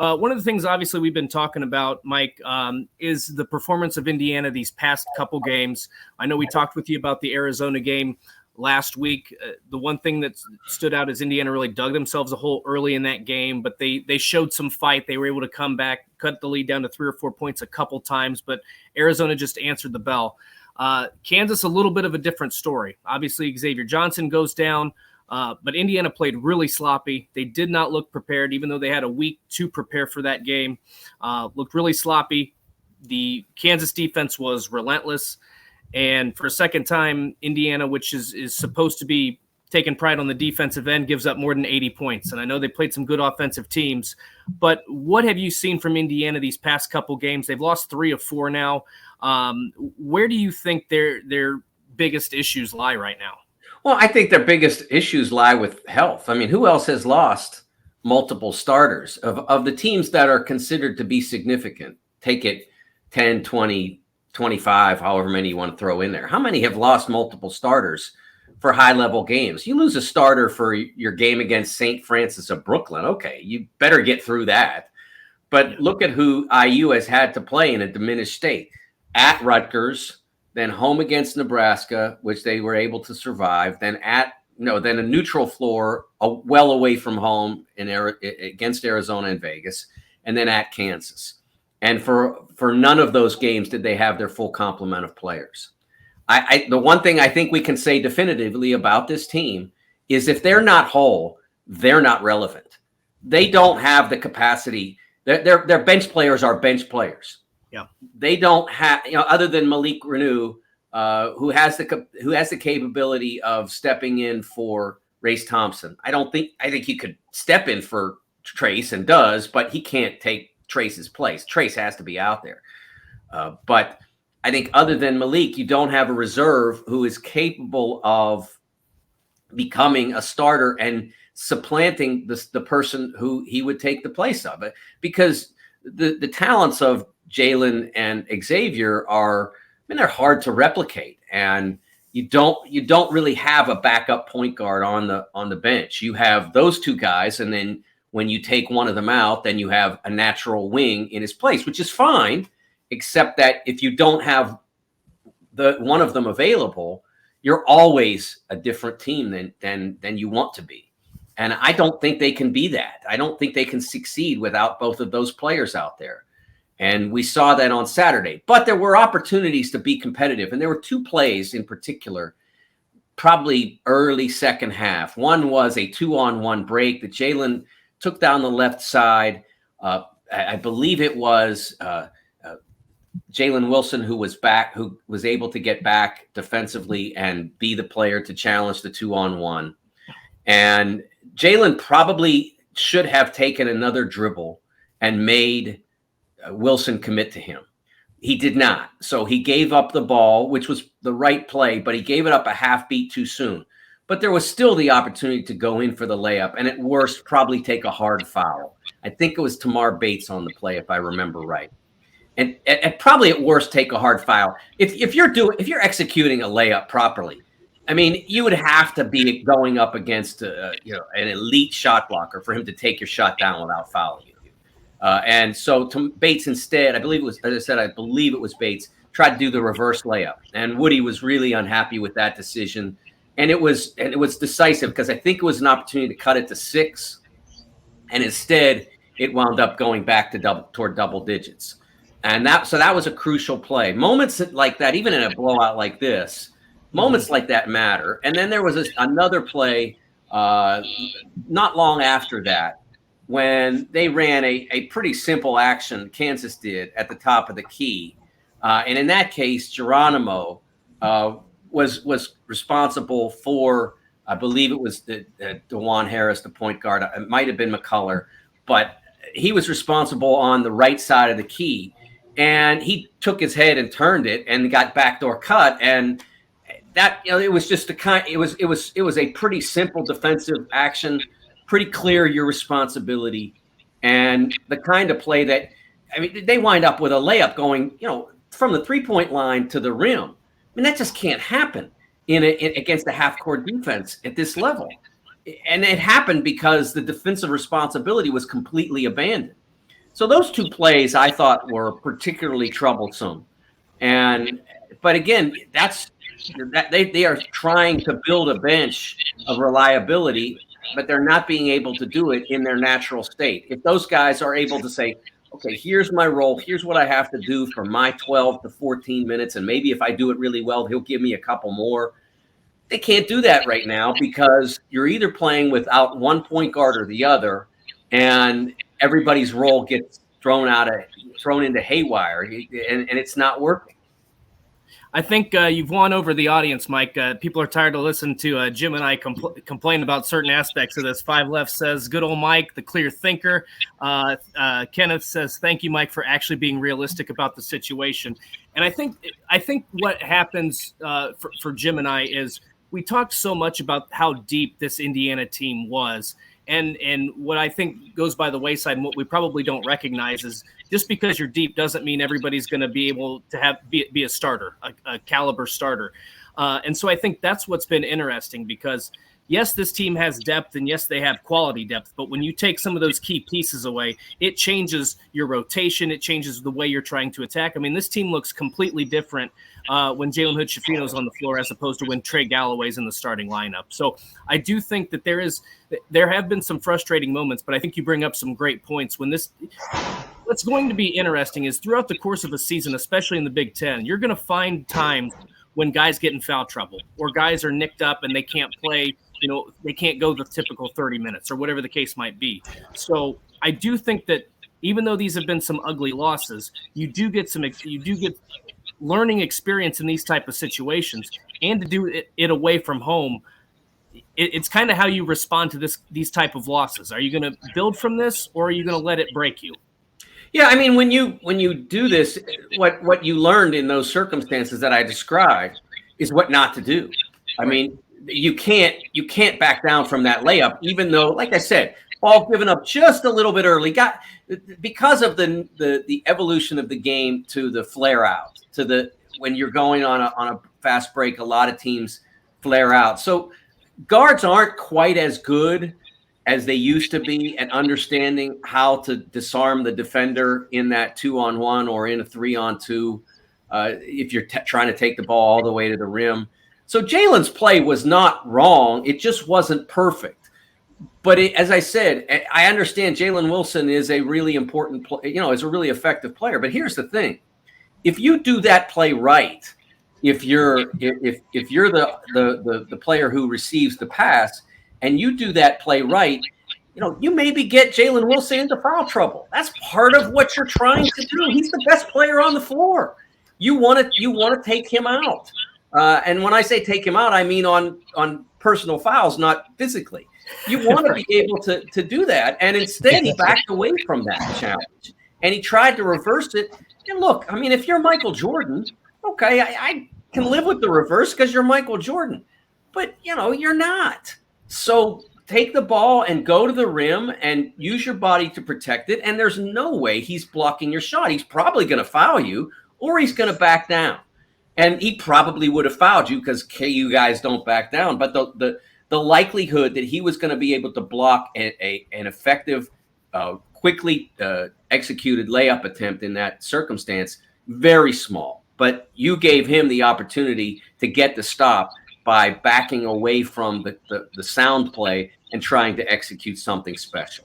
One of the things, obviously, we've been talking about, Mike, is the performance of Indiana these past couple games. I know we talked with you about the Arizona game last week. The one thing that stood out is Indiana really dug themselves a hole early in that game, but they showed some fight. They were able to come back, cut the lead down to 3 or 4 points a couple times, but Arizona just answered the bell. Kansas, a little bit of a different story. Obviously, Xavier Johnson goes down. But Indiana played really sloppy. They did not look prepared, even though they had a week to prepare for that game. Looked really sloppy. The Kansas defense was relentless. And for a second time, Indiana, which is supposed to be taking pride on the defensive end, gives up more than 80 points. And I know they played some good offensive teams. But what have you seen from Indiana these past couple games? They've lost 3 of 4 now. Where do you think their biggest issues lie right now? Well, I think their biggest issues lie with health. I mean, who else has lost multiple starters of the teams that are considered to be significant? Take it 10, 20, 25, however many you want to throw in there. How many have lost multiple starters for high-level games? You lose a starter for your game against St. Francis of Brooklyn. Okay, you better get through that. But look at who IU has had to play in a diminished state. At Rutgers, then home against Nebraska, which they were able to survive, then then a neutral floor well away from home against Arizona and Vegas, and then at Kansas. And for none of those games did they have their full complement of players. The one thing I think we can say definitively about this team is if they're not whole, they're not relevant. They don't have the capacity. Their bench players are bench players. Yeah, they don't have, other than Malik Renew, who has the capability of stepping in for Race Thompson. I think he could step in for Trace and does, but he can't take Trace's place. Trace has to be out there. But I think other than Malik, you don't have a reserve who is capable of becoming a starter and supplanting the person who he would take the place of it, because the talents of Jalen and Xavier they're hard to replicate, and you don't really have a backup point guard on the bench. You have those two guys, and then when you take one of them out, then you have a natural wing in his place, which is fine, except that if you don't have the one of them available, you're always a different team than you want to be. And I don't think they can be that. I don't think they can succeed without both of those players out there. And we saw that on Saturday. But there were opportunities to be competitive. And there were 2 plays in particular, probably early second half. One was a 2-on-1 break that Jalen took down the left side. I believe it was Jalen Wilson who was able to get back defensively and be the player to challenge the 2-on-1. And Jalen probably should have taken another dribble and made Wilson commit to him. He did not. So he gave up the ball, which was the right play, but he gave it up a half beat too soon. But there was still the opportunity to go in for the layup, and at worst, probably take a hard foul. I think it was Tamar Bates on the play, if I remember right. And probably at worst, take a hard foul. If you're executing a layup properly, I mean, you would have to be going up against an elite shot blocker for him to take your shot down without fouling you. And so Bates instead, I believe it was Bates, tried to do the reverse layup. And Woody was really unhappy with that decision. And it was decisive because I think it was an opportunity to cut it to 6. And instead, it wound up going back toward double digits. And that was a crucial play. Moments like that, even in a blowout like this, moments like that matter. And then there was another play not long after that, when they ran a pretty simple action, Kansas did, at the top of the key. And in that case, Geronimo was responsible for, I believe it was DeJuan Harris, the point guard. It might have been McCullough, but he was responsible on the right side of the key. And he took his head and turned it and got backdoor cut. And that, it was just it was a pretty simple defensive action. Pretty clear your responsibility, and the kind of play that, I mean, they wind up with a layup going, from the 3-point line to the rim. I mean, that just can't happen against a half-court defense at this level. And it happened because the defensive responsibility was completely abandoned. So those two plays I thought were particularly troublesome. But again, they are trying to build a bench of reliability, but they're not being able to do it in their natural state. If those guys are able to say, okay, here's my role, here's what I have to do for my 12 to 14 minutes, and maybe if I do it really well, he'll give me a couple more. They can't do that right now because you're either playing without one point guard or the other, and everybody's role gets thrown into haywire, and it's not working. I think you've won over the audience, Mike. People are tired of listening to Jim and I complain about certain aspects of this. Five Left says, good old Mike, the clear thinker. Kenneth says, thank you, Mike, for actually being realistic about the situation. And I think what happens for Jim and I is we talked so much about how deep this Indiana team was. And what I think goes by the wayside and what we probably don't recognize is just because you're deep doesn't mean everybody's going to be able to be a starter, a caliber starter. And so I think that's what's been interesting because, yes, this team has depth and, yes, they have quality depth. But when you take some of those key pieces away, it changes your rotation. It changes the way you're trying to attack. I mean, this team looks completely different when Jalen Hood-Schifino's on the floor as opposed to when Trey Galloway's in the starting lineup. So I do think that there have been some frustrating moments, but I think you bring up some great points. What's going to be interesting is throughout the course of a season, especially in the Big Ten, you're going to find times when guys get in foul trouble or guys are nicked up and they can't play, they can't go the typical 30 minutes or whatever the case might be. So I do think that even though these have been some ugly losses, you do get learning experience in these type of situations, and to do it away from home. It's kind of how you respond to these type of losses. Are you going to build from this, or are you going to let it break you? Yeah, I mean, when you do this, what you learned in those circumstances that I described is what not to do. I mean, you can't back down from that layup, even though, like I said, ball given up just a little bit early. Because of the evolution of the game to the flare out, when you're going on a fast break, a lot of teams flare out. So guards aren't quite as good as they used to be at understanding how to disarm the defender in that 2-on-1 or in a 3-on-2 if you're trying to take the ball all the way to the rim. So Jalen's play was not wrong. It just wasn't perfect. But as I said, I understand Jalen Wilson is a really important is a really effective player. But here's the thing. If you do that play right, if you're the player who receives the pass and you do that play right, you maybe get Jalen Wilson into foul trouble. That's part of what you're trying to do. He's the best player on the floor. You want to take him out. And when I say take him out, I mean on personal fouls, not physically. You want to be able to do that. And instead, he backed away from that challenge. And he tried to reverse it. And look, I mean, if you're Michael Jordan, okay, I can live with the reverse because you're Michael Jordan. But, you're not. So take the ball and go to the rim and use your body to protect it. And there's no way he's blocking your shot. He's probably going to foul you or he's going to back down. And he probably would have fouled you because KU guys don't back down. But the likelihood that he was going to be able to block an effective, quickly executed layup attempt in that circumstance, very small. But you gave him the opportunity to get the stop by backing away from the sound play and trying to execute something special.